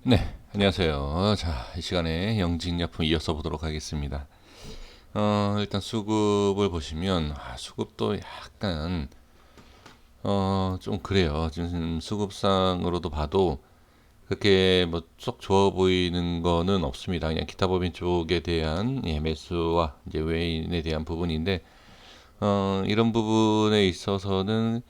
네, 안녕하세요. 자, 이 시간에 영직약품 이어서 보도록 하겠습니다. 일단 수급을 보시면, 수급도 약간, 좀 그래요. 지금 수급상으로도 봐도 그렇게 뭐 썩 좋아 보이는 거는 없습니다. 그냥 기타 법인 쪽에 대한 매수와 이제 외인에 대한 부분인데, 이런 부분에 있어서는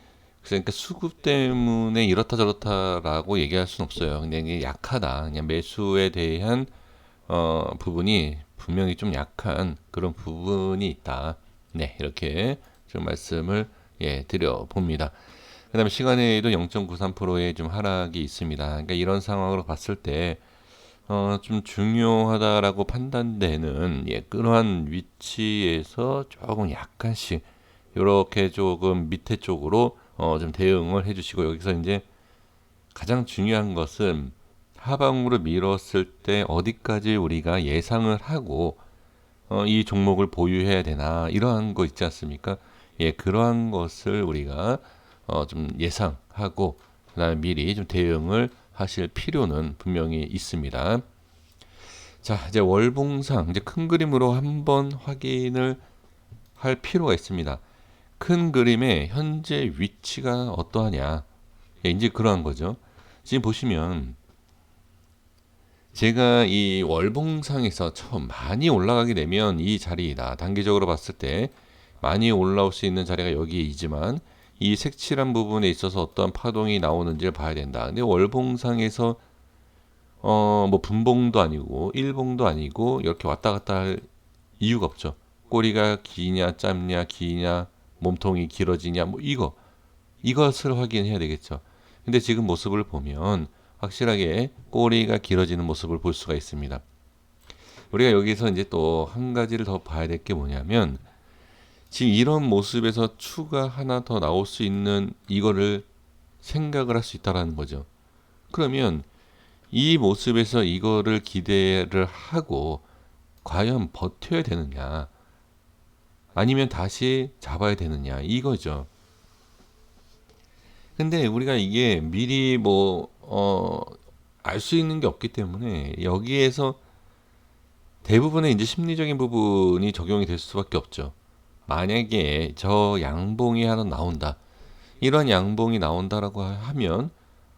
그러니까 수급 때문에 이렇다 저렇다라고 얘기할 수는 없어요. 근데 이게 약하다. 그냥 매수에 대한 부분이 분명히 좀 약한 그런 부분이 있다. 네, 이렇게 좀 말씀을 드려 봅니다. 그 다음에 시간에도 0.93%의 좀 하락이 있습니다. 그러니까 이런 상황으로 봤을 때, 좀 중요하다라고 판단되는, 그러한 위치에서 조금 약간씩, 이렇게 조금 밑에 쪽으로, 좀 대응을 해주시고, 여기서 이제 가장 중요한 것은 하방으로 밀었을 때 어디까지 우리가 예상을 하고 이 종목을 보유해야 되나 이러한 거 있지 않습니까? 그러한 것을 우리가 좀 예상하고 그다음에 미리 좀 대응을 하실 필요는 분명히 있습니다. 자, 이제 월봉상 이제 큰 그림으로 한번 확인을 할 필요가 있습니다. 큰 그림의 현재 위치가 어떠하냐? 이제 그러한 거죠. 지금 보시면 제가 이 월봉상에서 처음 많이 올라가게 되면 이 자리이다. 단기적으로 봤을 때 많이 올라올 수 있는 자리가 여기이지만 이 색칠한 부분에 있어서 어떠한 파동이 나오는지를 봐야 된다. 근데 월봉상에서 뭐 분봉도 아니고 일봉도 아니고 이렇게 왔다 갔다 할 이유가 없죠. 꼬리가 기냐 짧냐 기냐 몸통이 길어지냐 뭐 이것을 확인해야 되겠죠. 근데 지금 모습을 보면 확실하게 꼬리가 길어지는 모습을 볼 수가 있습니다. 우리가 여기서 이제 또 한 가지를 더 봐야 될 게 뭐냐면 지금 이런 모습에서 추가 하나 더 나올 수 있는 이거를 생각을 할 수 있다라는 거죠. 그러면 이 모습에서 이거를 기대를 하고 과연 버텨야 되느냐 아니면 다시 잡아야 되느냐 이거죠. 근데 우리가 이게 미리 알 수 있는 게 없기 때문에 여기에서 대부분의 이제 심리적인 부분이 적용이 될 수밖에 없죠. 만약에 저 양봉이 하나 나온다. 이런 양봉이 나온다라고 하면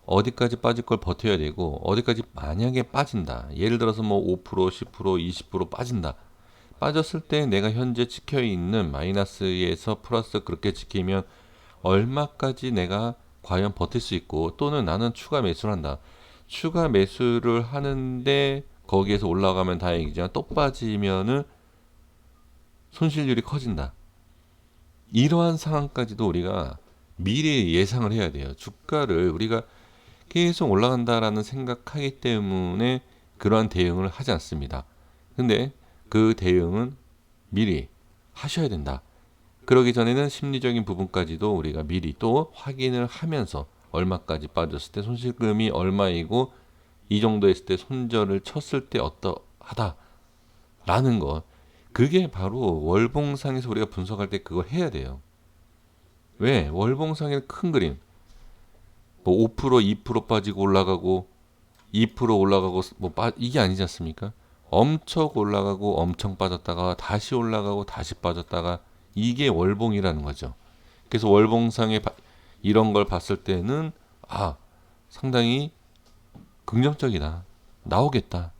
어디까지 빠질 걸 버텨야 되고 어디까지 만약에 빠진다. 예를 들어서 뭐 5%, 10%, 20% 빠진다. 빠졌을 때 내가 현재 찍혀 있는 마이너스에서 플러스 그렇게 지키면 얼마까지 내가 과연 버틸 수 있고 또는 나는 추가 매수를 한다. 추가 매수를 하는데 거기에서 올라가면 다행이지만 또 빠지면은 손실률이 커진다. 이러한 상황까지도 우리가 미리 예상을 해야 돼요. 주가를 우리가 계속 올라간다라는 생각하기 때문에 그러한 대응을 하지 않습니다. 근데 그 대응은 미리 하셔야 된다. 그러기 전에는 심리적인 부분까지도 우리가 미리 또 확인을 하면서 얼마까지 빠졌을 때 손실금이 얼마이고 이 정도 했을 때 손절을 쳤을 때 어떠하다라는 것. 그게 바로 월봉상에서 우리가 분석할 때 그걸 해야 돼요. 왜? 월봉상의 큰 그림. 뭐 5%, 2% 빠지고 올라가고 2% 올라가고 이게 아니지 않습니까? 엄청 올라가고 엄청 빠졌다가 다시 올라가고 다시 빠졌다가 이게 월봉이라는 거죠. 그래서 월봉상에 이런 걸 봤을 때는 상당히 긍정적이다. 나오겠다.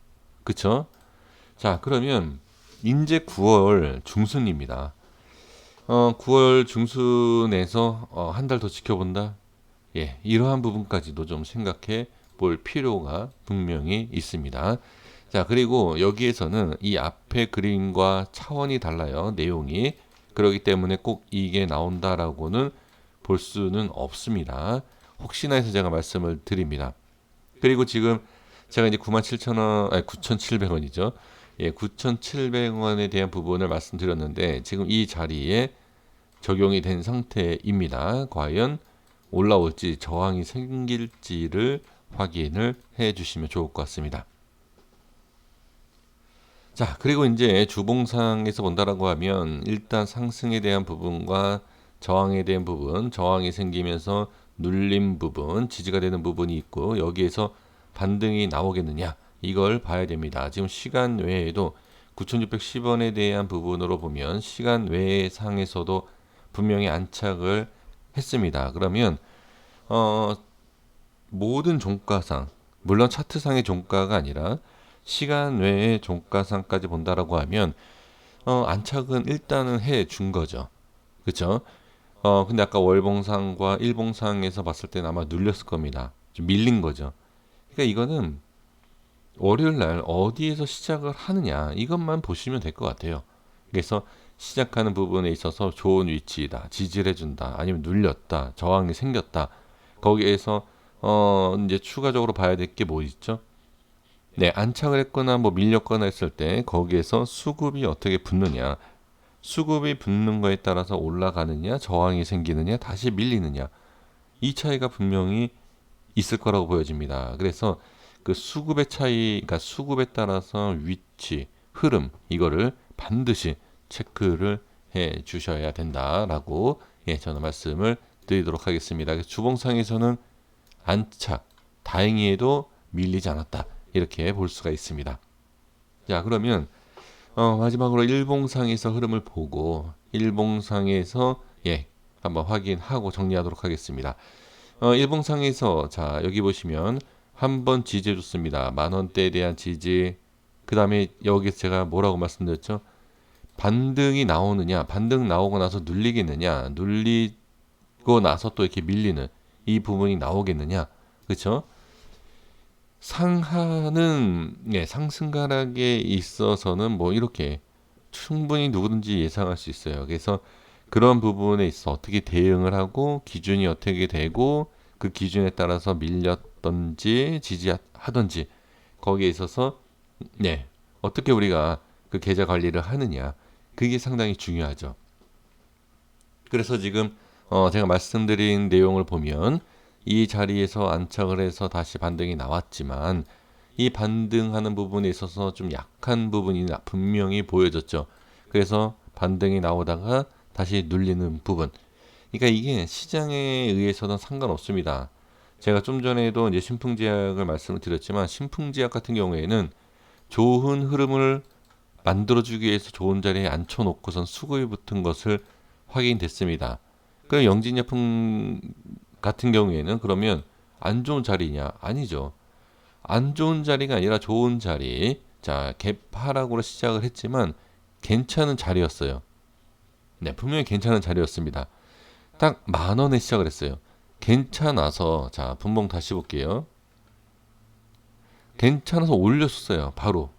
그쵸? 자, 그러면 이제 9월 중순입니다. 9월 중순에서 한 달 더 지켜본다. 이러한 부분까지도 좀 생각해 볼 필요가 분명히 있습니다. 자, 그리고 여기에서는 이 앞에 그림과 차원이 달라요. 내용이. 그렇기 때문에 꼭 이게 나온다라고는 볼 수는 없습니다. 혹시나 해서 제가 말씀을 드립니다. 그리고 지금 제가 이제 97,000원, 아니 9,700원이죠. 9,700원에 대한 부분을 말씀드렸는데 지금 이 자리에 적용이 된 상태입니다. 과연 올라올지 저항이 생길지를 확인을 해 주시면 좋을 것 같습니다. 자, 그리고 이제 주봉상에서 본다라고 하면 일단 상승에 대한 부분과 저항에 대한 부분, 저항이 생기면서 눌림 부분, 지지가 되는 부분이 있고 여기에서 반등이 나오겠느냐, 이걸 봐야 됩니다. 지금 시간 외에도 9,610원에 대한 부분으로 보면 시간 외상에서도 분명히 안착을 했습니다. 그러면 모든 종가상, 물론 차트상의 종가가 아니라 시간 외의 종가상까지 본다라고 하면 안착은 일단은 해 준 거죠. 그렇죠? 근데 아까 월봉상과 일봉상에서 봤을 때는 아마 눌렸을 겁니다. 좀 밀린 거죠. 그러니까 이거는 월요일 날 어디에서 시작을 하느냐, 이것만 보시면 될 것 같아요. 그래서 시작하는 부분에 있어서 좋은 위치다, 지지를 해준다, 아니면 눌렸다, 저항이 생겼다. 거기에서 이제 추가적으로 봐야 될 게 뭐 있죠? 네, 안착을 했거나 뭐 밀렸거나 했을 때 거기에서 수급이 어떻게 붙느냐, 수급이 붙는 거에 따라서 올라가느냐, 저항이 생기느냐, 다시 밀리느냐, 이 차이가 분명히 있을 거라고 보여집니다. 그래서 그 수급의 차이, 그러니까 수급에 따라서 위치, 흐름, 이거를 반드시 체크를 해 주셔야 된다라고 저는 말씀을 드리도록 하겠습니다. 그래서 주봉상에서는 안착, 다행히도 밀리지 않았다, 이렇게 볼 수가 있습니다. 자, 그러면 마지막으로 일봉상에서 흐름을 보고 일봉상에서 한번 확인하고 정리하도록 하겠습니다. 일봉상에서 자, 여기 보시면 한번 지지해 줬습니다. 10,000원대에 대한 지지. 그 다음에 여기서 제가 뭐라고 말씀드렸죠? 반등이 나오느냐, 반등 나오고 나서 눌리겠느냐, 눌리고 나서 또 이렇게 밀리는 이 부분이 나오겠느냐, 그렇죠? 상하는 상승가락에 있어서는 뭐 이렇게 충분히 누구든지 예상할 수 있어요. 그래서 그런 부분에 있어 어떻게 대응을 하고 기준이 어떻게 되고 그 기준에 따라서 밀렸던지 지지하던지 거기에 있어서 어떻게 우리가 그 계좌 관리를 하느냐, 그게 상당히 중요하죠. 그래서 지금 제가 말씀드린 내용을 보면 이 자리에서 안착을 해서 다시 반등이 나왔지만 이 반등하는 부분에 있어서 좀 약한 부분이 분명히 보여졌죠. 그래서 반등이 나오다가 다시 눌리는 부분. 그러니까 이게 시장에 의해서는 상관없습니다. 제가 좀 전에도 이제 신풍제약을 말씀을 드렸지만 신풍제약 같은 경우에는 좋은 흐름을 만들어주기 위해서 좋은 자리에 앉혀놓고선 수급이 붙은 것을 확인됐습니다. 그럼 영진약품 같은 경우에는 그러면 안 좋은 자리냐? 아니죠. 안 좋은 자리가 아니라 좋은 자리. 자, 개파락으로 시작을 했지만 괜찮은 자리였어요. 네, 분명히 괜찮은 자리였습니다. 딱 10,000원에 시작을 했어요. 괜찮아서, 자, 분봉 다시 볼게요. 괜찮아서 올렸었어요. 바로.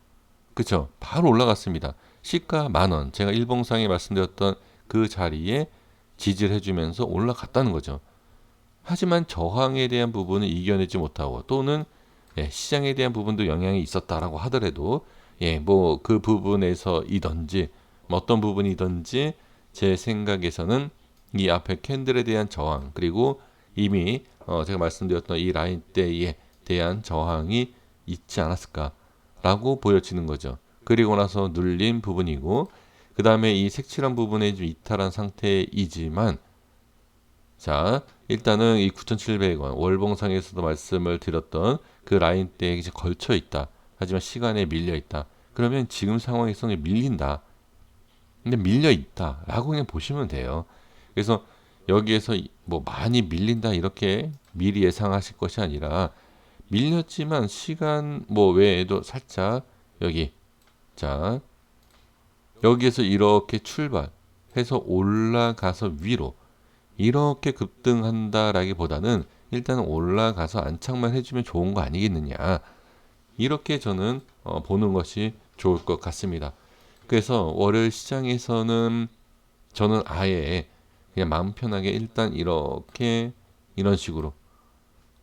그쵸? 바로 올라갔습니다. 시가 10,000원. 제가 일봉상에 말씀드렸던 그 자리에 지지를 해주면서 올라갔다는 거죠. 하지만 저항에 대한 부분은 이겨내지 못하고 또는 시장에 대한 부분도 영향이 있었다라고 하더라도 뭐 그 부분에서이든지 뭐 어떤 부분이든지 제 생각에서는 이 앞에 캔들에 대한 저항, 그리고 이미 제가 말씀드렸던 이 라인대에 대한 저항이 있지 않았을까라고 보여지는 거죠. 그리고 나서 눌린 부분이고, 그 다음에 이 색칠한 부분에 좀 이탈한 상태이지만, 자, 일단은 이 9,700원 월봉상에서도 말씀을 드렸던 그 라인대에 이제 걸쳐 있다. 하지만 시간에 밀려 있다. 그러면 지금 상황에서는 밀린다. 근데 밀려 있다 라고 그냥 보시면 돼요. 그래서 여기에서 뭐 많이 밀린다 이렇게 미리 예상하실 것이 아니라 밀렸지만 시간 뭐 외에도 살짝 여기, 자, 여기에서 이렇게 출발해서 올라가서 위로 이렇게 급등한다라기보다는 일단 올라가서 안착만 해주면 좋은 거 아니겠느냐, 이렇게 저는 보는 것이 좋을 것 같습니다. 그래서 월요일 시장에서는 저는 아예 그냥 마음 편하게 일단 이렇게 이런 식으로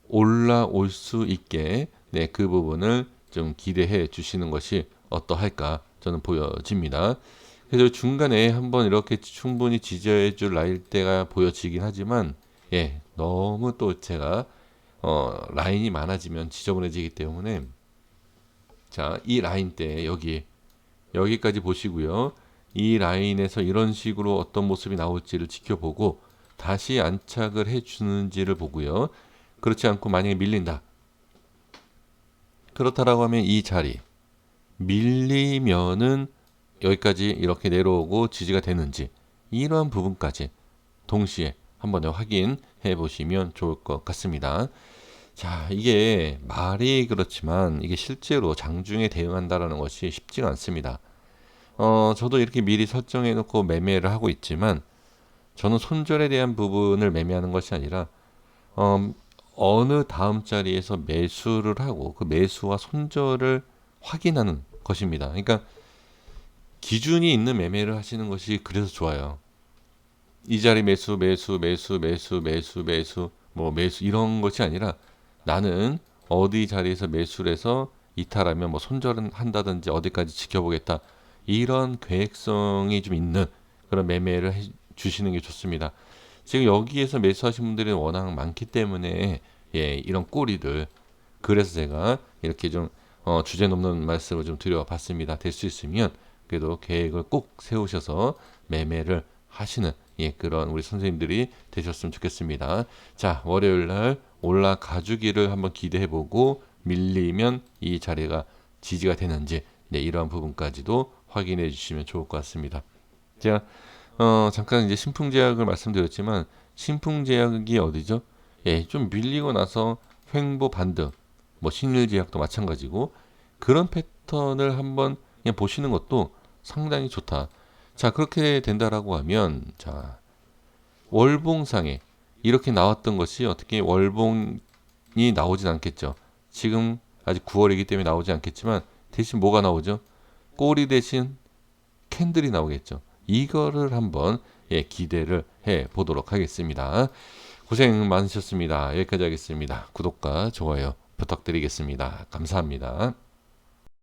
올라올 수 있게 그 부분을 좀 기대해 주시는 것이 어떠할까 저는 보여집니다. 그래서 중간에 한번 이렇게 충분히 지지해 줄 라인대가 보여지긴 하지만 너무 또 제가 라인이 많아지면 지저분해지기 때문에, 자, 이 라인대 여기까지 보시고요. 이 라인에서 이런 식으로 어떤 모습이 나올지를 지켜보고 다시 안착을 해 주는지를 보고요. 그렇지 않고 만약에 밀린다. 그렇다라고 하면 이 자리 밀리면은 여기까지 이렇게 내려오고 지지가 되는지 이러한 부분까지 동시에 한번 확인해 보시면 좋을 것 같습니다. 자, 이게 말이 그렇지만 이게 실제로 장중에 대응한다라는 것이 쉽지가 않습니다. 저도 이렇게 미리 설정해 놓고 매매를 하고 있지만 저는 손절에 대한 부분을 매매하는 것이 아니라 어느 다음 자리에서 매수를 하고 그 매수와 손절을 확인하는 것입니다. 그러니까 기준이 있는 매매를 하시는 것이 그래서 좋아요. 이 자리 매수, 매수, 매수, 매수, 매수, 매수, 뭐 매수 이런 것이 아니라 나는 어디 자리에서 매수를 해서 이탈하면 뭐 손절은 한다든지 어디까지 지켜보겠다. 이런 계획성이 좀 있는 그런 매매를 해 주시는 게 좋습니다. 지금 여기에서 매수하신 분들이 워낙 많기 때문에 예, 이런 꼬리들 그래서 제가 이렇게 좀 주제 넘는 말씀을 좀 드려봤습니다. 될 수 있으면 그래도 계획을 꼭 세우셔서 매매를 하시는 예, 그런 우리 선생님들이 되셨으면 좋겠습니다. 자, 월요일 날 올라가 주기를 한번 기대해 보고 밀리면 이 자리가 지지가 되는지 네, 이러한 부분까지도 확인해 주시면 좋을 것 같습니다. 제가 잠깐 이제 신풍제약을 말씀드렸지만 신풍제약이 어디죠? 예, 좀 밀리고 나서 횡보 반등, 뭐 신일제약도 마찬가지고 그런 패턴을 한번 그냥 보시는 것도 상당히 좋다. 자, 그렇게 된다라고 하면 자, 월봉상에 이렇게 나왔던 것이 어떻게 월봉이 나오진 않겠죠. 지금 아직 9월이기 때문에 나오지 않겠지만 대신 뭐가 나오죠? 꼬리 대신 캔들이 나오겠죠. 이거를 한번 예, 기대를 해 보도록 하겠습니다. 고생 많으셨습니다. 여기까지 하겠습니다. 구독과 좋아요 부탁드리겠습니다. 감사합니다.